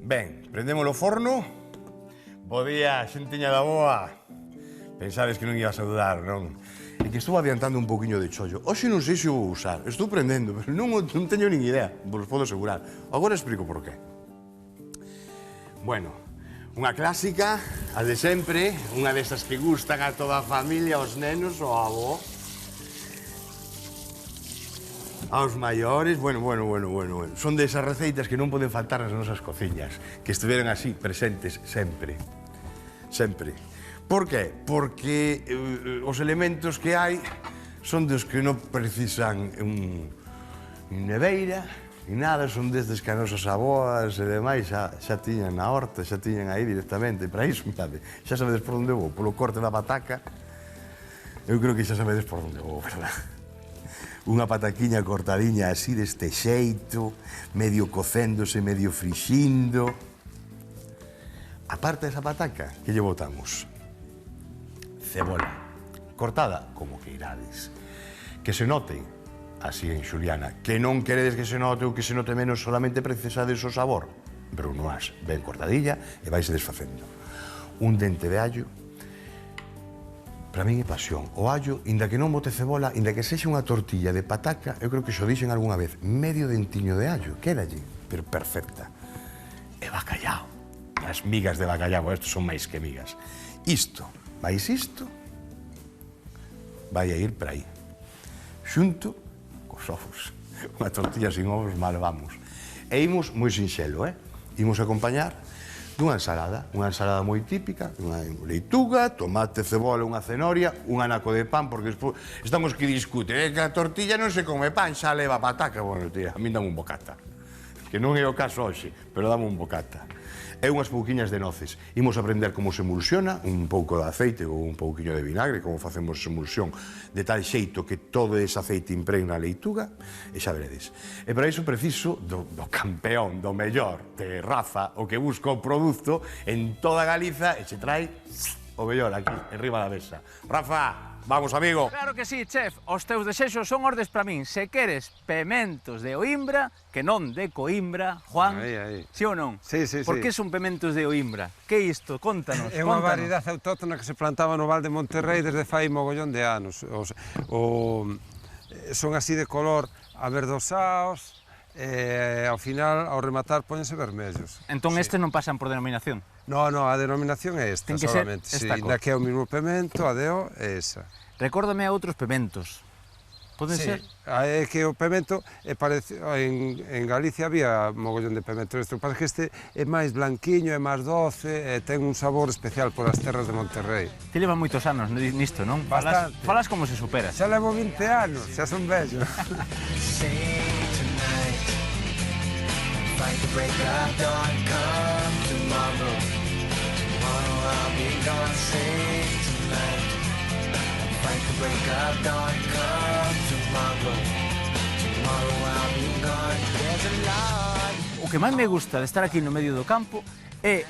Ben, prendemos o forno. Bo día, xentiña da boa. Pensades que non ia a saudar, non? É que estou adiantando un poquinho de chollo. Hoxe non sei se o vou usar. Estou prendendo, pero non teño nin idea. Vos podo asegurar. Agora explico por qué. Bueno, unha clásica, a de sempre, unha desas que gustan a toda a familia, aos nenos, ao avó, aos maiores, bueno. Son desas receitas que non poden faltar nas nosas cociñas, que estiveran así, presentes, sempre. Sempre. Por qué? Porque os elementos que hai son dos que non precisan neveira, ni nada, son desdes que as nosas aboas e demais xa tiñan na horta, xa tiñan aí directamente. Para iso, mirade, xa sabedes por onde vou, polo corte da pataca, eu creo que xa sabedes por onde vou, verdad? Unha pataquiña cortadiña así deste xeito, medio cocéndose, medio frixindo. A parte desa pataca, que lle botamos? Cebola, cortada como que irades. Que se note, así en xuliana, que non queredes que se note ou que se note menos, solamente precisades o sabor. Brunoise, ben cortadilla e vaise desfacendo. Un dente de allo, para min é pasión. O allo, inda que non bote cebola, inda que sexa unha tortilla de pataca, eu creo que xo dixen algunha vez, medio dentiño de allo, quédalle, pero perfecta. E bacallao, as migas de bacallao, estos son máis que migas. Isto, vai a ir para aí, xunto cos ovos. Unha tortilla sin ovos, mal vamos. E imos moi sinxelo, imos acompañar dunha ensalada moi típica, unha leituga, tomate, cebola, unha cenoria, un anaco de pan, porque estamos que discute, que a tortilla non se come pan, xa leva pataca. Bueno, tía, a min dame un bocata, que non é o caso hoxe, pero dame un bocata. E unhas pouquiñas de noces. Imos aprender como se emulsiona, un pouco de aceite ou un pouquiño de vinagre, como facemos esa emulsión, de tal xeito que todo ese aceite impregna a leituga, e xa veredes. E para iso preciso do campeón, do mellor de raza, o que busca o produto en toda Galiza e se trae o mellor aquí, enriba da mesa. Rafa, vamos, amigo. Claro que sí, chef. Os teus desexos son ordes para min. Se queres pementos de Oimbra, que non de Coimbra, Juan, sí ou non? Sí. Por que son pementos de Oimbra? Que é isto? Contanos. É unha variedade autóctona que se plantaba no Val de Monterrey desde fai mogollón de anos. Son así de color averdosaos, e ao final, ao rematar, póñense vermellos. Entón este non pasan por denominación? No, a denominación é esta, solamente. Esta cor. Ainda que é o mesmo pemento, a deo é esa. Recórdame a outros pementos. Poden ser? É que o pemento, en Galicia había mogollón de pemento. Isto parece que este é máis blanquiño, é máis doce, e ten un sabor especial polas terras de Monterrey. Ti leva moitos anos nisto, non? Bastante. Falas como se supera. Xa levo 20 anos, xa son vello. Fight the break of dawn, come tomorrow. Tomorrow I'll be gone, sing tonight. Fight the break of dawn, come tomorrow. Tomorrow I'll be gone, there's a lot. O que máis me gusta de estar aquí no medio do campo é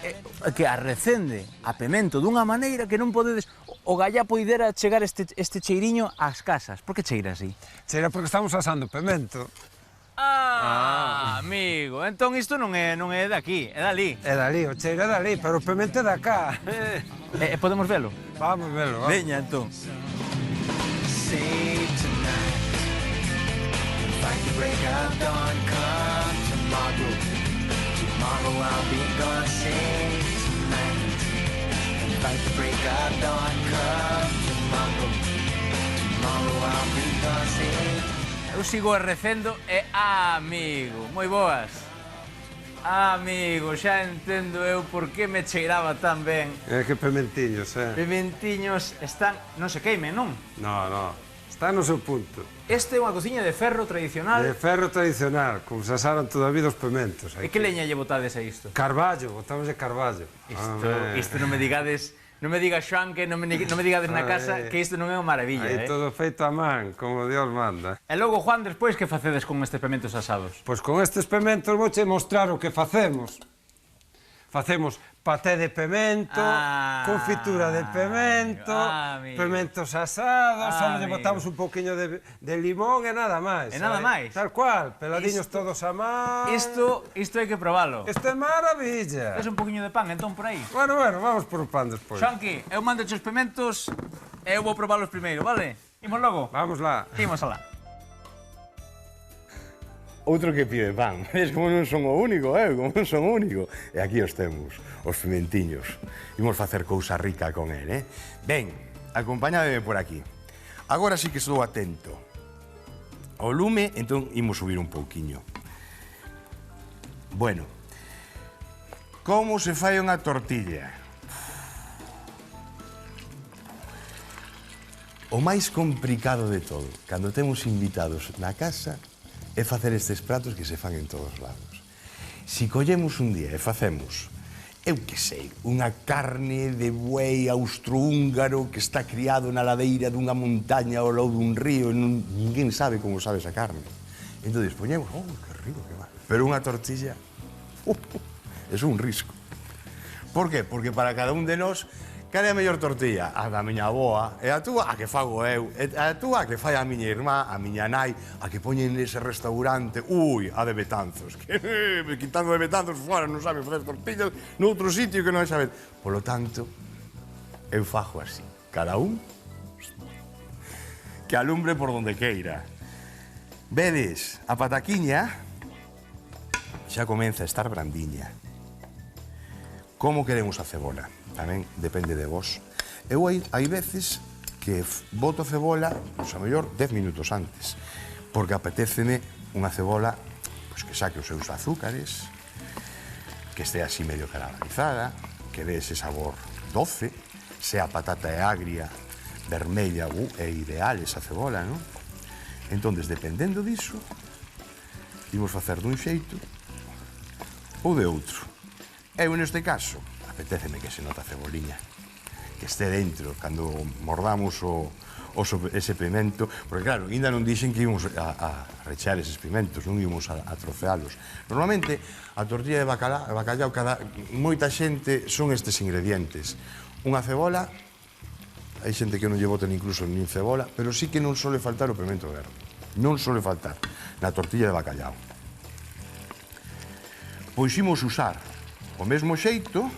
que arrecende a pemento dunha maneira que non podedes... O gallá poidera chegar este cheiriño ás casas. Por que cheira así? Cheira porque estamos asando pemento. Amigo, entón isto non é de aquí, é dali. É dali, o cheiro é dali, pero o pemento é de acá. Podemos velo? Vamos velo, vamos. Veña, entón. Save tonight. Fight the break of dawn, come tomorrow. Tomorrow I'll be gone, save tonight. Fight the break of dawn, come tomorrow. Tomorrow I'll be gone, save. Eu sigo arrecendo e, amigo, moi boas. Amigo, xa entendo eu por que me cheiraba tan ben. É que pementiños, Pementiños están... non se queimen, non? No, está no seu punto. Este é unha cociña de ferro tradicional. De ferro tradicional, como se asaran toda a vida os pementos. E que leña lle botades a isto? Carballo, botamos de carballo. Isto non me digades... Non me digas, Xoan, que non me digades na casa que isto non é unha maravilla, Aí todo feito a man, como Dios manda. E logo, Juan, despois, que facedes con estes pementos asados? Pois con estes pementos vouche mostrar o que facemos. Facemos paté de pemento, confitura de pemento, pementos asados, só lle botamos un pouquiño de limón e nada máis. E nada máis? Tal cual, peladiños todos a man. Isto hai que probalo. Isto é maravilla. Tes un poquinho de pan, entón, por aí? Bueno, vamos por o pan despois. Xonqui, eu mando os pementos e eu vou probalos primeiro, vale? Imos logo? Vamos lá. Imos alá. Outro que pide pan. Es como non son o único, como non son o único. E aquí os temos, os pimentiños. Imos facer cousa rica con el, Ben, acompañádeme por aquí. Agora sí que estou atento. O lume, entón, imos subir un pouquiño. Bueno, como se fai unha tortilla? O máis complicado de todo, cando temos invitados na casa, é facer estes pratos que se fan en todos lados. Si collemos un día e facemos, eu que sei, unha carne de buei austrohúngaro que está criado na ladeira dunha montaña ao lado dun río, e ninguén sabe como sabe esa carne. Entón, poñemos, que rico que va. Pero unha tortilla, é un risco. Por qué? Porque para cada un de nós, cal é a mellor tortilla? A da miña avoa, e a túa a que fago eu, e a túa a que fai a miña irmá, a miña nai, a que poñen nese restaurante, a de Betanzos, que quitando de Betanzos fora non sabe facer tortillas noutro sitio que non sabe. Polo tanto, eu fago así, cada un que alumbre por donde queira. Vedes, a pataquiña xa comeza a estar brandiña. Como queremos a cebola? Tamén depende de vos. Eu hai veces que boto cebola, a mellor 10 minutos antes, porque apetéceme unha cebola que saque os seus azúcares, que este así medio caramelizada, que dé ese sabor doce, se a patata é agria, vermella, é ideal esa cebola, non? Entón, dependendo diso, imos facer dun xeito ou de outro. Eu, neste caso, apetéceme que se nota a ceboliña, que este dentro, cando mordamos ese pimento, porque claro, ainda non dixen que íbamos a rechear eses pimentos, non íbamos a trocealos. Normalmente, a tortilla de bacallau, moita xente son estes ingredientes. Unha cebola, hai xente que non lle boten incluso nin cebola, pero sí que non sole faltar o pimento verde. Non sole faltar na tortilla de bacallau. Pois imos usar o mesmo xeito,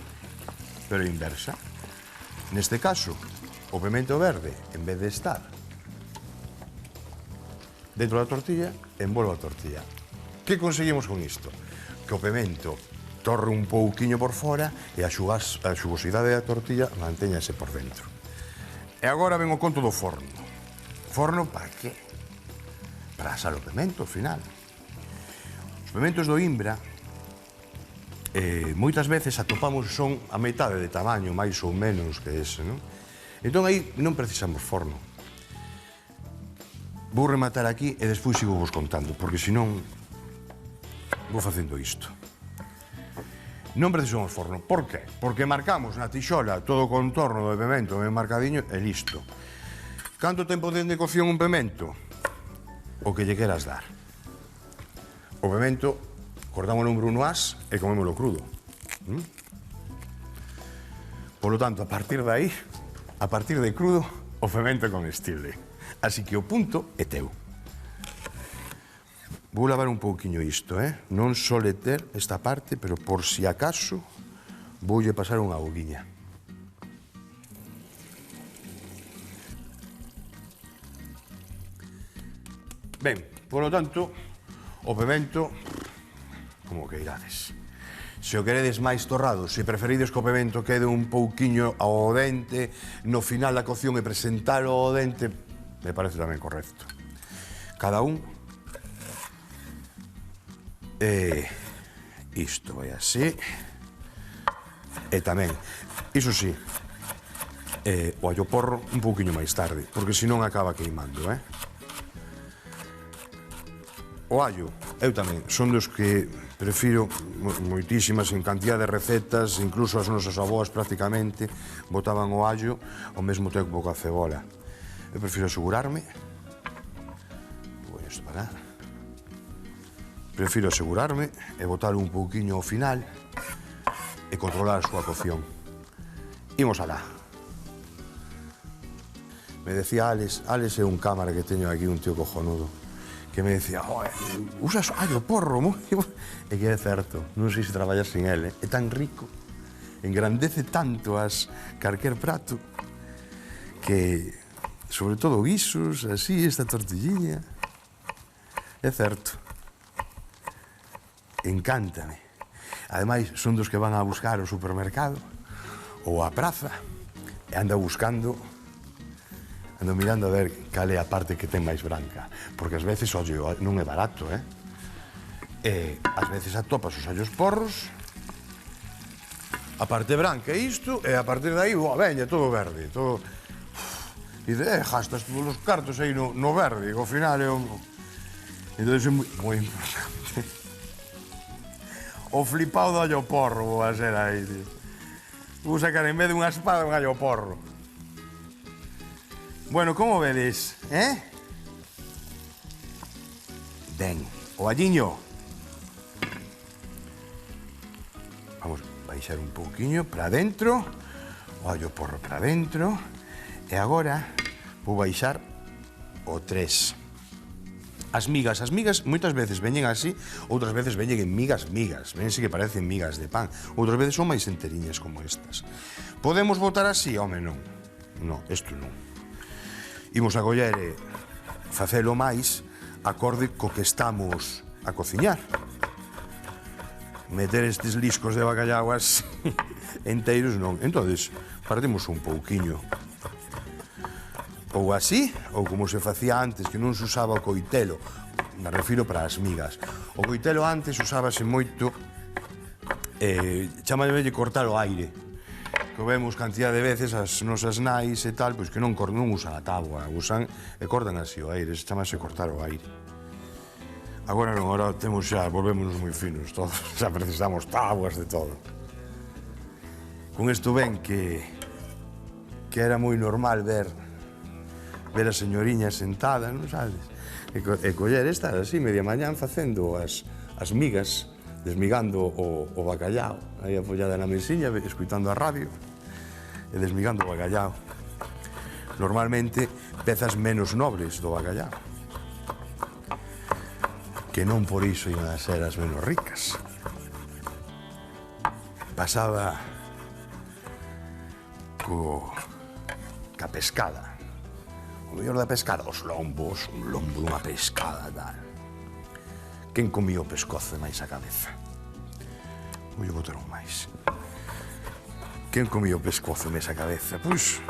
pero inversa. Neste caso, o pimento verde, en vez de estar dentro da tortilla, envolve a tortilla. Que conseguimos con isto? Que o pimento torre un pouquiño por fora e a xugosidade da tortilla mantéñase por dentro. E agora ven o conto do forno. Forno para que? Para asar o pimento, ao final. Os pimentos do Imbra moitas veces atopamos son a metade de tamaño, máis ou menos que ese, non? Entón aí non precisamos forno. Vou rematar aquí e despois sigo vos contando, porque senón vou facendo isto. Non precisamos forno. Por qué? Porque marcamos na tixola todo o contorno do pimento ben marcadiño e listo. Canto tempo ten de cocción un pimento? O que lle queras dar. O pimento cortámoslo en brunoise e comémolo crudo. Polo tanto, a partir de aí, a partir de crudo, o pimento é comestible. Así que o punto é teu. Vou lavar un pouquiño isto, Non sole ter esta parte, pero por si acaso voulle pasar unha auguiña. Ben, polo tanto, o pimento, como que irades. Se o queredes máis torrado, se preferides que o pimento quede un pouquiño ao dente, no final da cocción e presentalo ao dente, me parece tamén correcto. Cada un. Isto vai así. E tamén, iso sí, o allo porro un pouquiño máis tarde, porque senón acaba queimando, O allo, eu tamén, son dos que prefiro moitísimas en cantidad de recetas, incluso as nosas avoas prácticamente botaban o allo ao mesmo tempo que a cebola. Eu prefiro asegurarme, vou disparar, prefiro asegurarme e botar un pouquiño ao final e controlar a súa cocción. Imos alá. Me decía Alex é un cámara que teño aquí, un tío cojonudo, que me decía, usas allo porro, moi... E que é certo, non sei se traballas sin ele, é tan rico, engrandece tanto as calquer prato, que, sobre todo guisos, así, esta tortilliña, é certo. Encántame. Ademais, son dos que van a buscar ao supermercado ou á praza e ando buscando, ando mirando a ver cal é a parte que ten máis branca, porque ás veces, oye, non é barato, e ás veces atopas os allos porros, a parte branca é isto, e a partir de aí, veña, todo verde, todo... E gastas todos os cartos aí no verde, que ao final é un... Entón é moi importante. O flipado do allo porro va a ser aí, tío. Vou sacar en vez de unha espada un allo porro. Bueno, como vedes, Ben, o alliño. Vamos a baixar un pouquiño para dentro, o allo porro para dentro, e agora vou baixar o 3. As migas moitas veces veñen así, outras veces veñen en migas, vense que parecen migas de pan, outras veces son máis enteriñas como estas. Podemos botar así? Home, non. Non, isto non. Imos a coller e facelo máis acorde co que estamos a cociñar. Meter estes liscos de bacallau así enteiros non. Entonces, partimos un pouquiño. Ou así, ou como se facía antes, que non se usaba o coitelo, me refiro para as migas. O coitelo antes usábase moito, chamámoslle cortar o aire, que vemos cantidad de veces as nosas nais e tal, pois que non usan a táboa, usan e cortan así o aire, se chamase cortar o aire. Agora non, agora temos xa, volvémonos moi finos todos, xa precisamos táboas de todo. Con isto ven que era moi normal ver a señoriña sentada, non sabes? E coller estar así, media mañán, facendo as migas, desmigando o bacallao, aí apoyada na mesiña, escuitando a radio, e desmigando o bacallao. Normalmente, pezas menos nobres do bacallao, que non por iso iban a ser as menos ricas. Pasaba ca pescada. O mellor da pescada, os lombos, un lombo dunha pescada, tal. Quen comía o pescozo e máis a cabeza? Vou botar un máis. Quen comía o pescozo e máis a cabeza? Pois,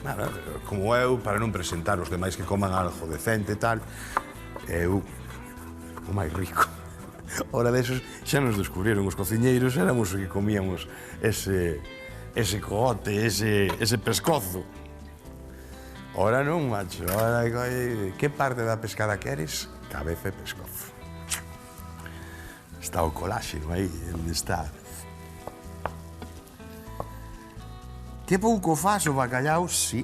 nada, como eu, para non presentar os demais que coman algo decente e tal, eu, o máis rico. Ora desos xa nos descubriron os cociñeiros, éramos os que comíamos ese cogote, ese pescozo. Ora non, macho, ora que parte da pescada queres? Cabeza e pescozo. Está o coláxeno aí, onde está. Que pouco faz o bacallau, si.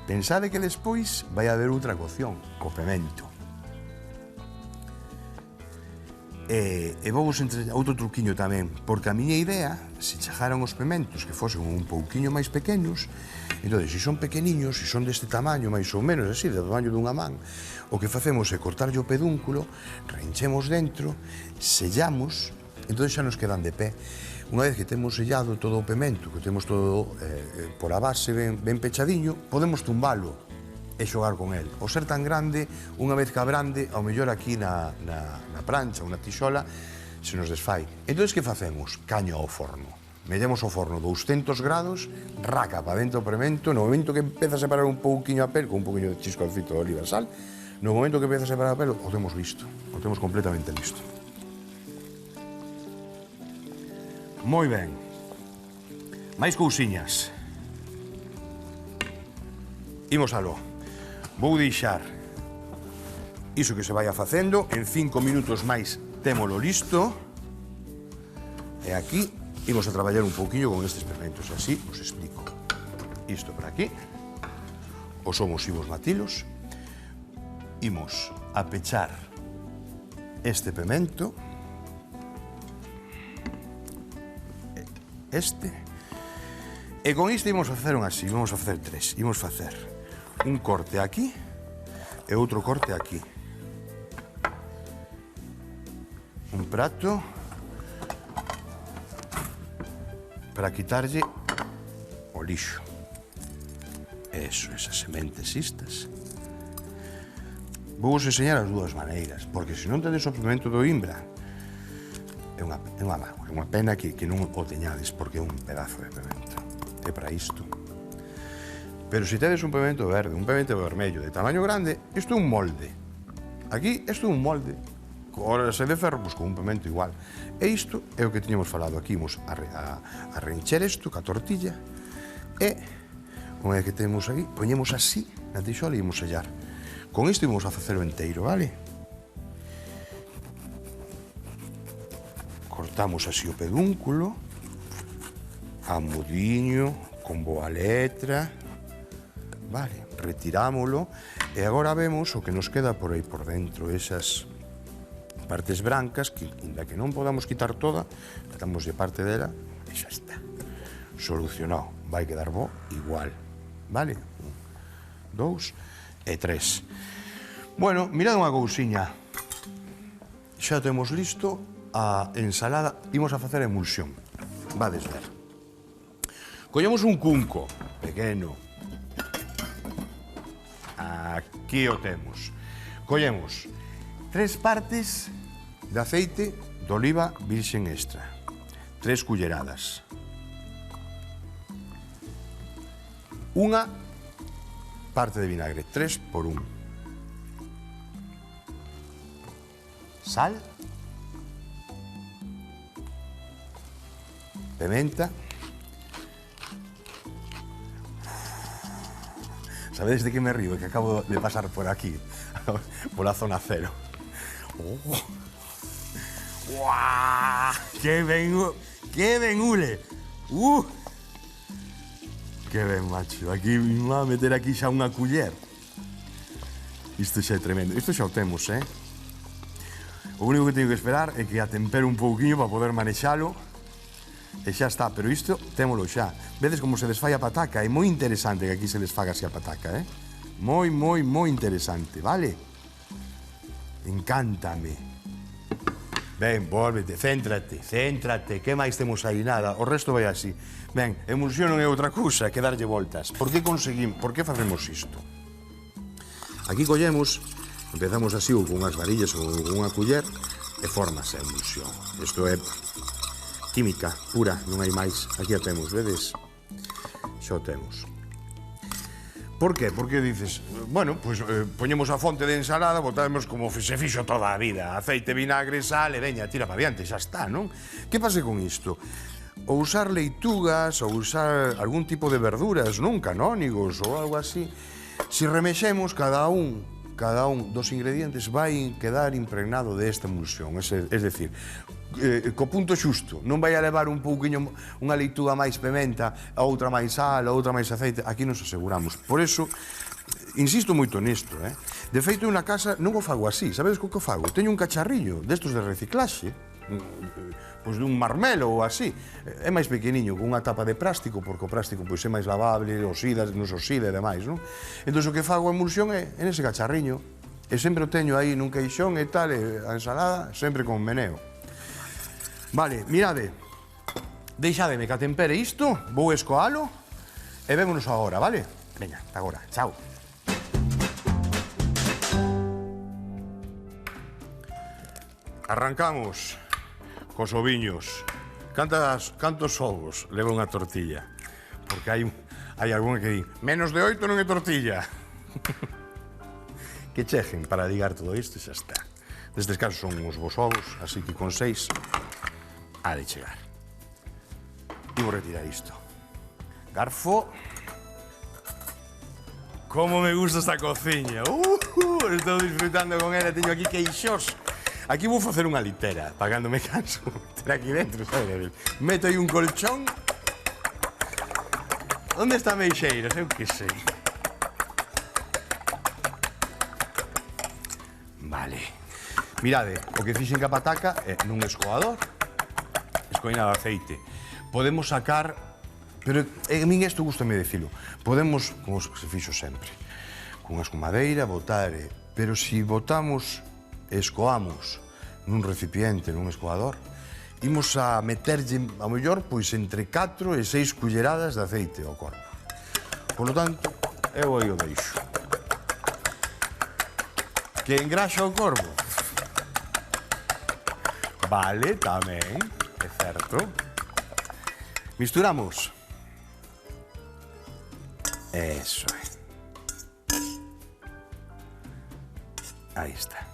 Pensade que despois vai haber outra cocción, co pemento. E vos entre outro truquiño tamén, porque a miña idea, se chegaran os pementos que fosen un pouquiño máis pequenos, entón, se son pequeniños, se son deste tamaño, máis ou menos, así, do tamaño dunha man, o que facemos é cortarlle o pedúnculo, reinchemos dentro, sellamos, entón xa nos quedan de pé. Unha vez que temos sellado todo o pemento, que temos todo por a base ben pechadiño, podemos tumbalo e xogar con el. O ser tan grande, unha vez que abrande, ao mellor aquí na prancha ou na tixola, se nos desfai. Entón, que facemos? Caño ao forno. Mellemos ao forno 200 grados, raca para dentro o pemento, no momento que empeza a separar un pouquiño a pel, con un pouquiño de chiscolcito de oliva e sal, no momento que empeza a separar a pel, o temos listo. O temos completamente listo. Moi ben. Mais cousiñas. Imos aló. Vou deixar iso que se vai facendo, en 5 minutos máis témolo listo, e aquí imos a traballar un pouquiño con estes pementos, así os explico. Isto por aquí, os homos imos matilos, imos a pechar este pemento, este. E con isto imos facer un así, imos facer tres. Imos facer un corte aquí e outro corte aquí. Un prato para quitarlle o lixo. Eso, esas sementes estas. Vou vos enseñar as dúas maneiras, porque se non tedes o pemento do Imbra, é unha pena que non o teñades, porque é un pedazo de pemento. É para isto. Pero se tedes un pemento verde, un pemento vermello de tamaño grande, isto é un molde. Aquí, isto é un molde. Córase de ferro, pois con un pemento igual. E isto é o que tiñamos falado aquí. Imos a reencher isto ca tortilla e, como é que temos aquí, poñemos así na tixola e imos sellar. Con isto imos a facer o enteiro, vale? Cortamos así o pedúnculo, amudiño, con boa letra, vale, retirámolo, e agora vemos o que nos queda por aí por dentro, esas partes brancas, que, inda que non podamos quitar toda, quitamos de parte dela, e xa está. Solucionado, vai quedar bo igual, vale? 1, 2 e 3. Bueno, mirad unha cousiña. Xa temos listo a ensalada, imos a facer a emulsión. Vades ver. Collemos un cunco pequeno. Aquí o temos. Collemos 3 partes de aceite de oliva virxen extra. 3 culleradas. Unha parte de vinagre, 3 por 1. Sal. Pimenta. Sabedes de que me río? Que acabo de pasar por aquí, por la zona cero. Oh. ¡Guau! ¡Qué ben ule! ¡Qué ben, macho! Aquí me va a meter aquí xa unha culler. Isto xa é tremendo. Isto xa o temos, eh? O único que teño que esperar é que atempere un pouquiño para poder manexalo. E xa está, pero isto témolo xa. Vedes como se desfai a pataca? É moi interesante que aquí se desfaga así a pataca, eh? Moi interesante, vale? Encántame. Ben, volvete, céntrate, que máis temos aí? Nada, o resto vai así. Ben, emulsión non é outra cousa que darlle voltas. Por que facemos isto? Aquí collemos, empezamos así ou con unhas varillas ou con unha culler e formas a emulsión. Isto é química pura, non hai máis. Aquí a temos, vedes? Xa o temos. Por qué? Porque dices, bueno, pois poñemos a fonte de ensalada, botamos como se fixo toda a vida, aceite, vinagre, sal, e veña, tira para diante, xa está, non? Que pase con isto? Ou usar leitugas, ou usar algún tipo de verduras, non? Canónigos ou algo así. Se remexemos, cada un dos ingredientes vai quedar impregnado desta emulsión, es decir, co punto xusto, non vai a levar un pouquiño unha leituga máis pimenta, a outra máis sal, a outra máis aceite, aquí nos aseguramos. Por eso, insisto moito nisto, eh? De feito, na casa non o fago así, sabedes co que o fago? Teño un cacharrillo destos de reciclaxe, pois dun marmelo ou así, é máis pequeniño, con unha tapa de plástico, porque o plástico pois é máis lavable, oxida, nos oxida e demais, non? Entón, o que fago a emulsión é nese cacharriño, e sempre o teño aí nun queixón e tal, e a ensalada sempre con meneo. Vale, mirade, deixademe que atempere isto, vou escoalo, e vémonos agora, vale? Veña, ata agora, chao. Arrancamos cos oviños. Cantos ovos leva unha tortilla? Porque hai algún que di, menos de 8 non é tortilla. Que chejen para ligar todo isto e xa está. Nestes casos son os vos ovos, así que con 6 ha de chegar. Imos retirar isto. Garfo. Como me gusta esta cociña. Estou disfrutando con ela, teño aquí queixos. Aquí vou facer unha litera, para cando me canso, meter aquí dentro, sabe? Meto aí un colchón. Onde está Meixeiras? Eu que sei. Vale. Mirade, o que fixen ca pataca é nun escoador, escoina de aceite. podemos sacar, pero a min isto gustame dicilo, podemos, como se fixo sempre, con a escumadeira, botar, pero se botamos e escoamos nun recipiente, nun escoador, imos a meterlle, a mellor, pois entre 4 e 6 culleradas de aceite ao corpo. Por lo tanto, eu aí o deixo. Que engraxa o corpo? Vale, tamén, é certo. Misturamos. Eso é. Aí está.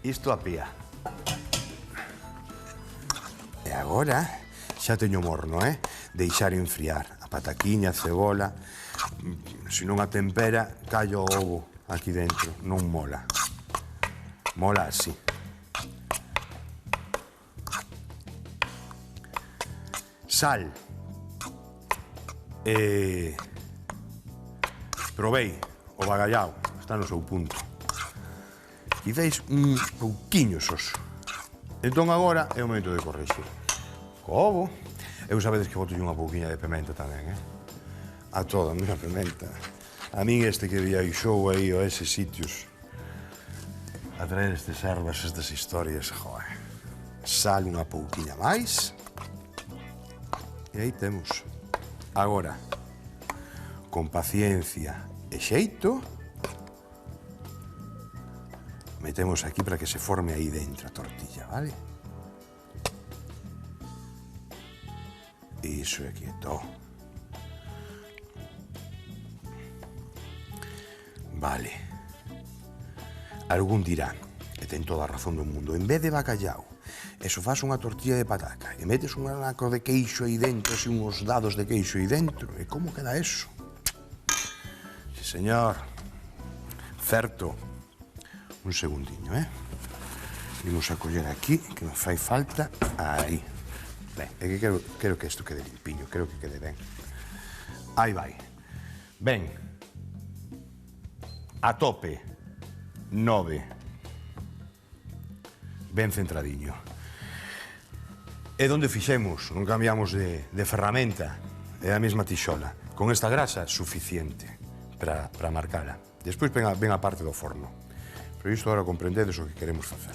Isto a pía. E agora xa teño morno, deixar enfriar a pataquiña, a cebola. Se non a tempera, callo o ovo aquí dentro, non mola. Mola así. Sal. Provei o bagallao, está no seu punto. Quizáis un pouquiño soso. Entón agora é o momento de correxir. Co ovo. Eu sabedes que boto unha pouquiña de pementa tamén, A toda a miña pementa. A min este que viaxou aí a eses sitios a traer estes ervas, estas historias, joder. Sal unha pouquiña máis. E aí temos. Agora, con paciencia e xeito, metemos aquí para que se forme aí dentro a tortilla, vale? Iso é quieto. Vale. Algún dirá, e ten toda a razón do mundo, en vez de bacallao, eso faz unha tortilla de pataca e metes un anaco de queixo aí dentro, así uns dados de queixo aí dentro, e como queda eso? Sí, señor. Certo. Un segundiño, Vimos a coller aquí, que me fai falta. Aí. Ben, é que quero que isto quede limpiño, quero que quede ben. Aí vai. Ben. A tope. 9. Ben centradiño. E donde fixemos, non cambiamos de ferramenta, é a mesma tixola. Con esta grasa, suficiente para marcala. Despois ven a parte do forno. Pero isto agora comprendedes o que queremos facer.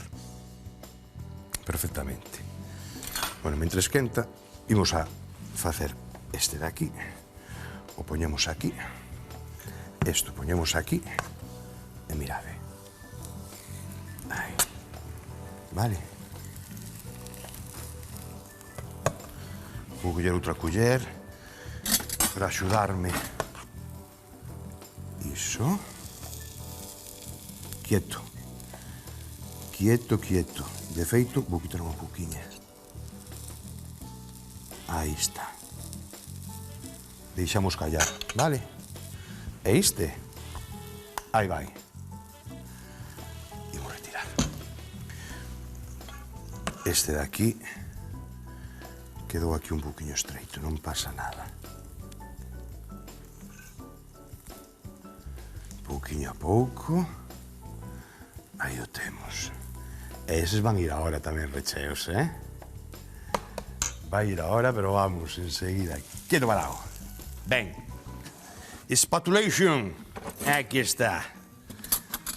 Perfectamente. Bueno, mentre esquenta, imos a facer este de aquí. O poñemos aquí. Isto poñemos aquí. E mirade. Aí. Vale. Vou coller outra culler para axudarme. Iso. Quieto. Quieto, quieto. De feito, vou quitar unha pouquiña. Aí está. Deixamos callar, vale? E este? Aí vai. Imos retirar. Este de aquí quedou aquí un pouquiño estreito, non pasa nada. Pouquiño a pouco. Aí o temos. E eses van ir agora tamén recheos, Vai ir agora, pero vamos, enseguida. Quieto parado. Ben. Spatulation. Aquí está.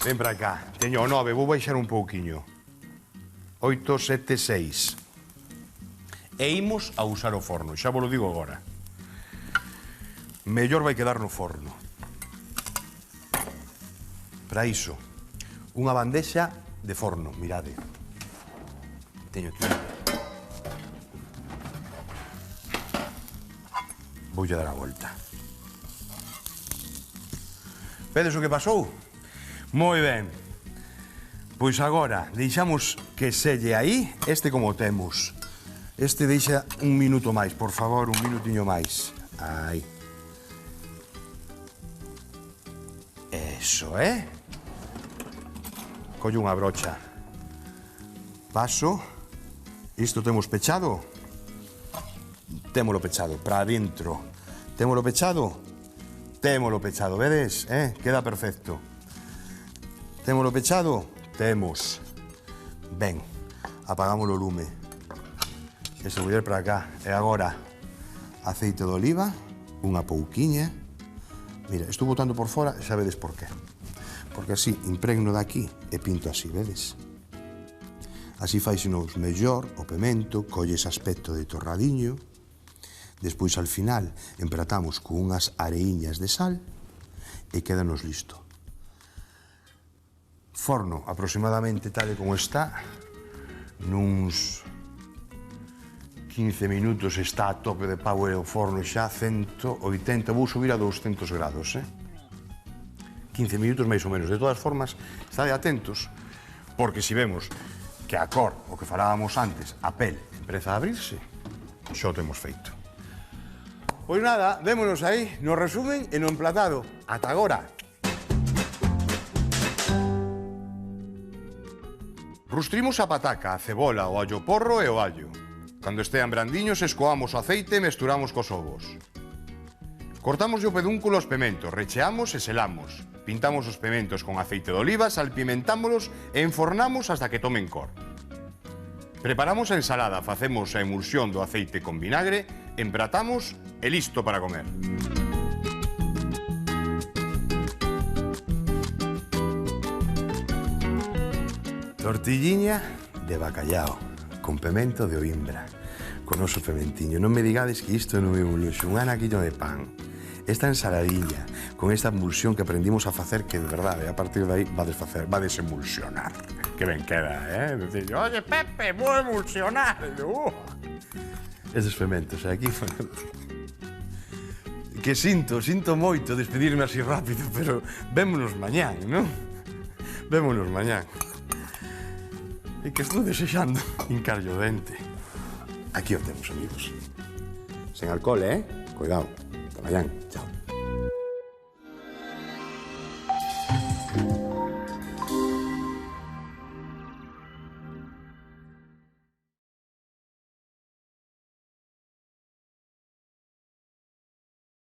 Ven para cá. Teño o 9, vou baixar un pouquiño. 8, 7, 6. E imos a usar o forno, xa vos lo digo agora. Mellor vai quedar no forno. Para iso, unha bandexa de forno, mirade. Teño aquí. Voulle dar a volta. Vedes o que pasou? Moi ben. Pois agora, deixamos que selle aí, este como temos. Este deixa un minuto máis, por favor, un minutiño máis. Aí. Eso, Colle unha brocha. Paso. Isto temos pechado? Témolo pechado, para adentro. Témolo pechado? Témolo pechado, vedes? Queda perfecto. Témolo pechado? Temos. Ben, apagamos o lume. Ese buller para cá. E agora, aceite de oliva, unha pouquiña. Mira, estou botando por fora, xa vedes por qué. Porque así impregno daqui e pinto así, vedes? Así faixenos mellor o pemento, colle ese aspecto de torradiño. Despois, al final, empratamos con unhas areiñas de sal e quédanos listo. Forno aproximadamente tal e como está, nuns 15 minutos está a tope de power o forno xa, 180, vou subir a 200 grados, 15 minutos máis ou menos. De todas formas, estade atentos, porque se vemos que a cor, o que falábamos antes, a pel, empreza a abrirse, xa o temos feito. Pois nada, vémonos aí no resumen e no emplatado. Ata agora. Rustrimos a pataca, a cebola, o allo porro e o allo. Cando estean brandiños, escoamos o aceite e mesturamos cos ovos. Cortamos o pedúnculo aos pementos, recheamos e selamos. Pintamos os pementos con aceite de oliva, salpimentámolos e enfornamos hasta que tomen cor. Preparamos a ensalada, facemos a emulsión do aceite con vinagre, empratamos e listo para comer. Tortilliña de bacallao, con pemento de oimbra, con noso pementiño. Non me digades que isto non é un luxo, un anaquillo de pan. Esta ensaladiña, con esta emulsión que aprendimos a facer, que de verdade, a partir de aí vades emulsionar. Que ben queda, Decir, oye, Pepe, vou emulsionar. Eses pementos, aquí... Que sinto moito despedirme así rápido, pero vémonos mañán, non? Vémonos mañán. E que estou desexando hincarlle o dente. Aquí o temos, amigos. Sen alcohol, Cuidado. Hasta mañán. Chao.